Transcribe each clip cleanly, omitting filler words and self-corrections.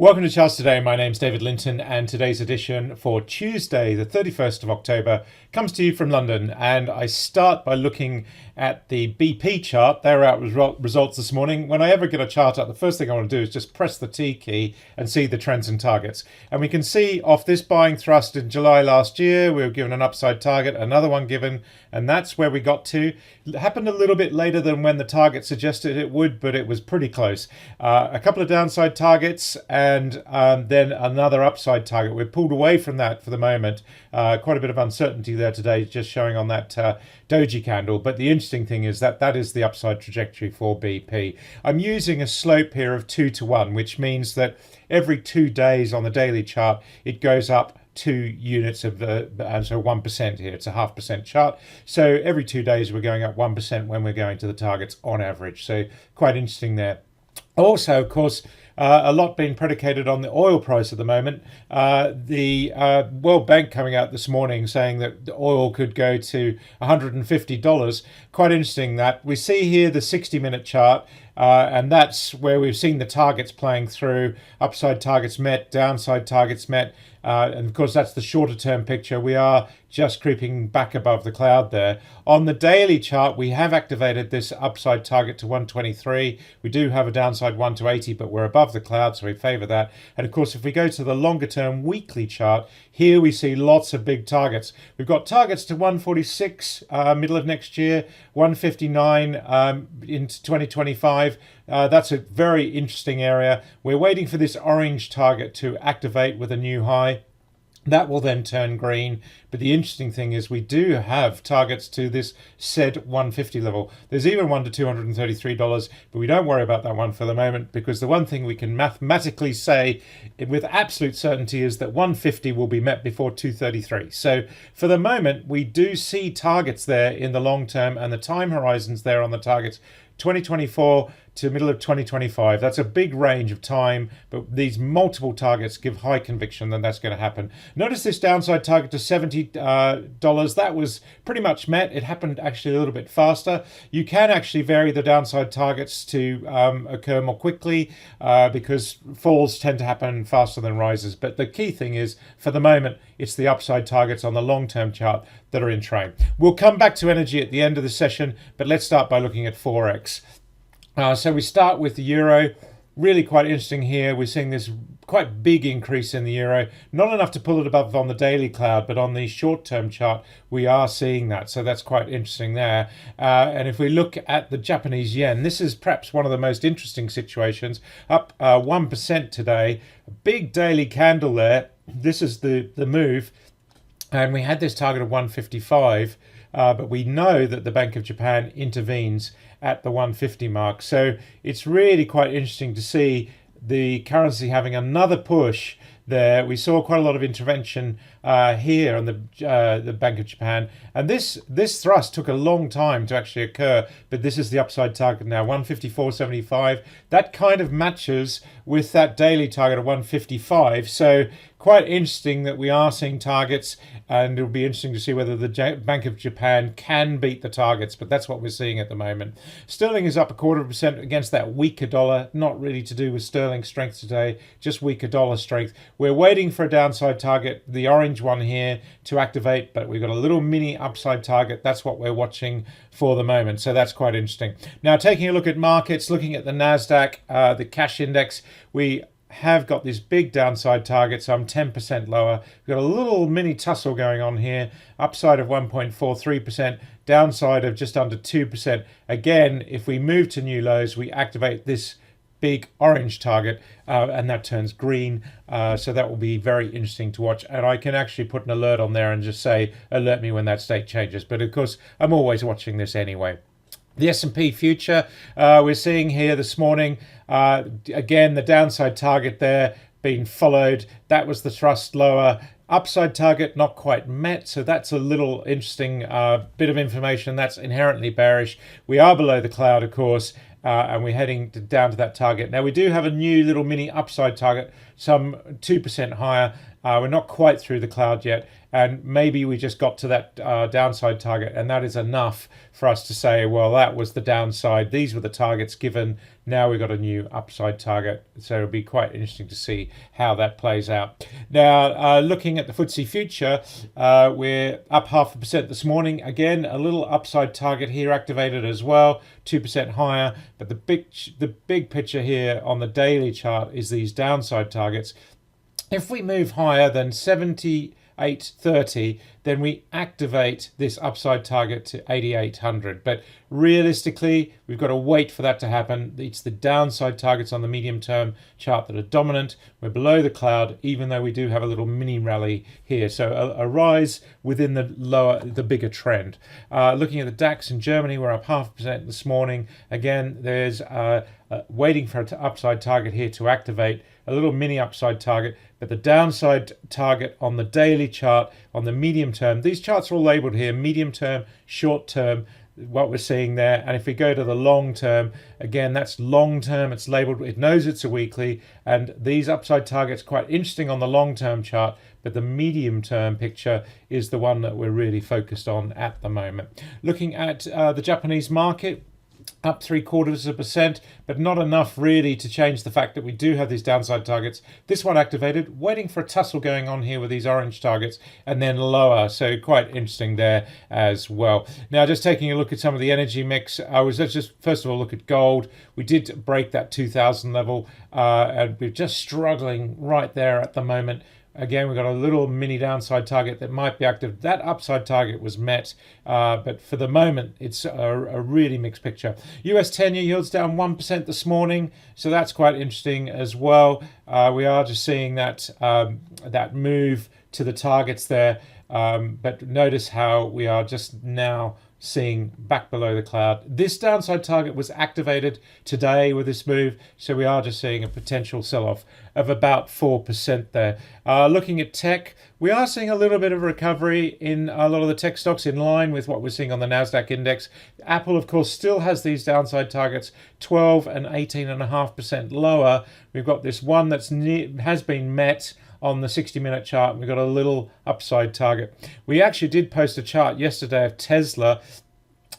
Welcome to Charts Today. My name's David Linton, and today's edition for Tuesday, the 31st of October, comes to you from London. And I start by looking at the BP chart. They're out with results this morning. When I ever get a chart up, the first thing I want to do is just press the T key and see the trends and targets. And we can see off this buying thrust in July last year, we were given an upside target, another one given, and that's where we got to. It happened a little bit later than when the target suggested it would, but it was pretty close. A couple of downside targets and then another upside target. We're pulled away from that for the moment. Quite a bit of uncertainty there today, just showing on that doji candle. But the interesting thing is that that is the upside trajectory for BP. I'm using a slope here of 2 to 1, which means that every 2 days on the daily chart, it goes up 2 units of the, so 1% here. It's a 0.5% chart. So every 2 days we're going up 1% when we're going to the targets on average. So quite interesting there. Also, of course, a lot being predicated on the oil price at the moment. The World Bank coming out this morning saying that the oil could go to $150. Quite interesting that we see here the 60-minute chart, and that's where we've seen the targets playing through. Upside targets met, downside targets met. And of course, that's the shorter term picture. We are just creeping back above the cloud there. On the daily chart, we have activated this upside target to 123. We do have a downside 1 to 80, but we're above the cloud, so we favor that. And of course, if we go to the longer term weekly chart, here we see lots of big targets. We've got targets to 146 middle of next year, 159 into 2025. That's a very interesting area. We're waiting for this orange target to activate with a new high. That will then turn green. But the interesting thing is we do have targets to this said 150 level. There's even one to $233, but we don't worry about that one for the moment, because the one thing we can mathematically say with absolute certainty is that 150 will be met before 233. So for the moment, we do see targets there in the long term, and the time horizons there on the targets 2024 to middle of 2025. That's a big range of time, but these multiple targets give high conviction that that's going to happen. Notice this downside target to $70. That was pretty much met. It happened actually a little bit faster. You can actually vary the downside targets to occur more quickly because falls tend to happen faster than rises. But the key thing is, for the moment, it's the upside targets on the long-term chart that are in train. We'll come back to energy at the end of the session, but let's start by looking at Forex. So we start with the euro. Really quite interesting here. We're seeing this quite big increase in the euro. Not enough to pull it above on the daily cloud, but on the short-term chart, we are seeing that. So that's quite interesting there. And if we look at the Japanese yen, this is perhaps one of the most interesting situations. Up 1% today. A big daily candle there. This is the move. And we had this target of 155. But we know that the Bank of Japan intervenes at the 150 mark. So it's really quite interesting to see the currency having another push there. We saw quite a lot of intervention here on the Bank of Japan, and this thrust took a long time to actually occur, but this is the upside target now, 154.75. That kind of matches with that daily target of 155. So quite interesting that we are seeing targets, and it'll be interesting to see whether the Bank of Japan can beat the targets, but that's what we're seeing at the moment. Sterling is up 0.25% against that weaker dollar, not really to do with sterling strength today, just weaker dollar strength. We're waiting for a downside target, the orange one here, to activate, but we've got a little mini upside target. That's what we're watching for the moment, so that's quite interesting. Now, taking a look at markets, looking at the Nasdaq, the cash index, we have got this big downside target, so I'm 10% lower. We've got a little mini tussle going on here, upside of 1.43%, downside of just under 2%. Again, if we move to new lows, we activate this big orange target, and that turns green. So that will be very interesting to watch. And I can actually put an alert on there and just say, alert me when that state changes. But of course, I'm always watching this anyway. The S&P future, we're seeing here this morning, again, the downside target there being followed. That was the thrust lower. Upside target not quite met, so that's a little interesting bit of information. That's inherently bearish. We are below the cloud, of course, and we're heading down to that target. Now, we do have a new little mini upside target, some 2% higher, We're not quite through the cloud yet, and maybe we just got to that downside target, and that is enough for us to say, well, that was the downside. These were the targets given. Now we've got a new upside target. So it'll be quite interesting to see how that plays out. Now, looking at the FTSE future, we're up 0.5% this morning. Again, a little upside target here activated as well, 2% higher. But the big picture here on the daily chart is these downside targets. If we move higher than 78.30, then we activate this upside target to 8,800. But realistically, we've got to wait for that to happen. It's the downside targets on the medium term chart that are dominant. We're below the cloud, even though we do have a little mini rally here. So a rise within the bigger trend. Looking at the DAX in Germany, we're up 0.5% this morning. Again, there's waiting for an upside target here to activate, a little mini upside target, but the downside target on the daily chart, on the medium term, these charts are all labeled here, medium term, short term, what we're seeing there. And if we go to the long term, again, that's long term, it's labeled, it knows it's a weekly, and these upside targets quite interesting on the long term chart, but the medium term picture is the one that we're really focused on at the moment. Looking at the Japanese market, up 0.75%, but not enough really to change the fact that we do have these downside targets. This one activated, waiting for a tussle going on here with these orange targets, and then lower. So quite interesting there as well. Now, just taking a look at some of the energy mix, let's just first of all look at gold. We did break that 2,000 level, and we're just struggling right there at the moment. Again, we've got a little mini downside target that might be active. That upside target was met, but for the moment, it's a really mixed picture. US 10-year yields down 1% this morning, so that's quite interesting as well. We are just seeing that that move to the targets there, but notice how we are just now seeing back below the cloud. This downside target was activated today with this move, so we are just seeing a potential sell-off of about 4% there. Looking at tech, we are seeing a little bit of recovery in a lot of the tech stocks in line with what we're seeing on the Nasdaq index. Apple, of course, still has these downside targets, 12 and 18.5% lower. We've got this one that's has been met on the 60-minute chart. We've got a little upside target. We actually did post a chart yesterday of Tesla.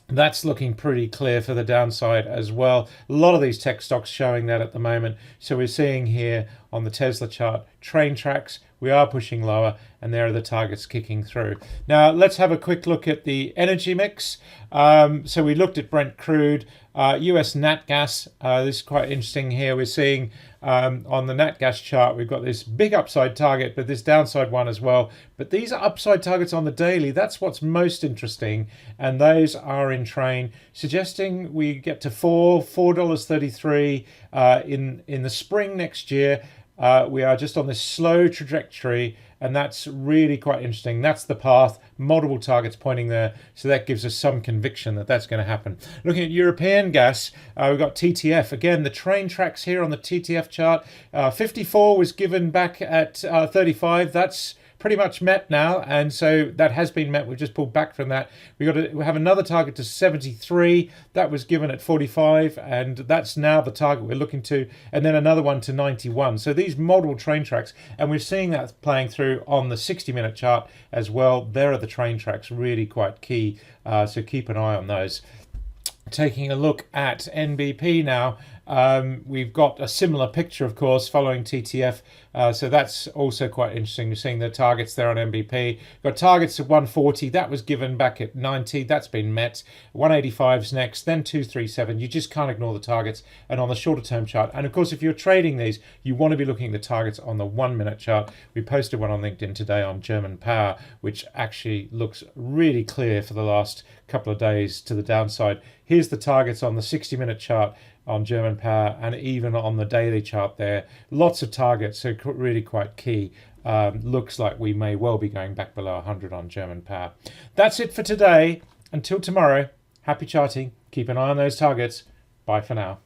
That's looking pretty clear for the downside as well. A lot of these tech stocks showing that at the moment. So we're seeing here on the Tesla chart, train tracks, we are pushing lower, and there are the targets kicking through. Now, let's have a quick look at the energy mix. So we looked at Brent crude, US NatGas. This is quite interesting here. We're seeing on the NatGas chart, we've got this big upside target, but this downside one as well. But these are upside targets on the daily. That's what's most interesting. And those are in train, suggesting we get to $4.33 in the spring next year. We are just on this slow trajectory, and that's really quite interesting. That's the path, multiple targets pointing there, so that gives us some conviction that that's going to happen. Looking at European gas, we've got TTF. Again, the train tracks here on the TTF chart. 54 was given back at 35. That's pretty much met now, and so that has been met. We've just pulled back from that. We have another target to 73. That was given at 45, and that's now the target we're looking to, and then another one to 91. So these multiple train tracks, and we're seeing that playing through on the 60-minute chart as well. There are the train tracks, really quite key, so keep an eye on those. Taking a look at NBP now, we've got a similar picture, of course, following TTF. So that's also quite interesting. You're seeing the targets there on NBP. Got targets of 140. That was given back at 90. That's been met. 185's next, then 237. You just can't ignore the targets. And on the shorter term chart, and of course, if you're trading these, you want to be looking at the targets on the 1 minute chart. We posted one on LinkedIn today on German power, which actually looks really clear for the last couple of days to the downside. Here's the targets on the 60-minute chart on German power, and even on the daily chart there. Lots of targets, so really quite key. Looks like we may well be going back below 100 on German power. That's it for today. Until tomorrow, happy charting. Keep an eye on those targets. Bye for now.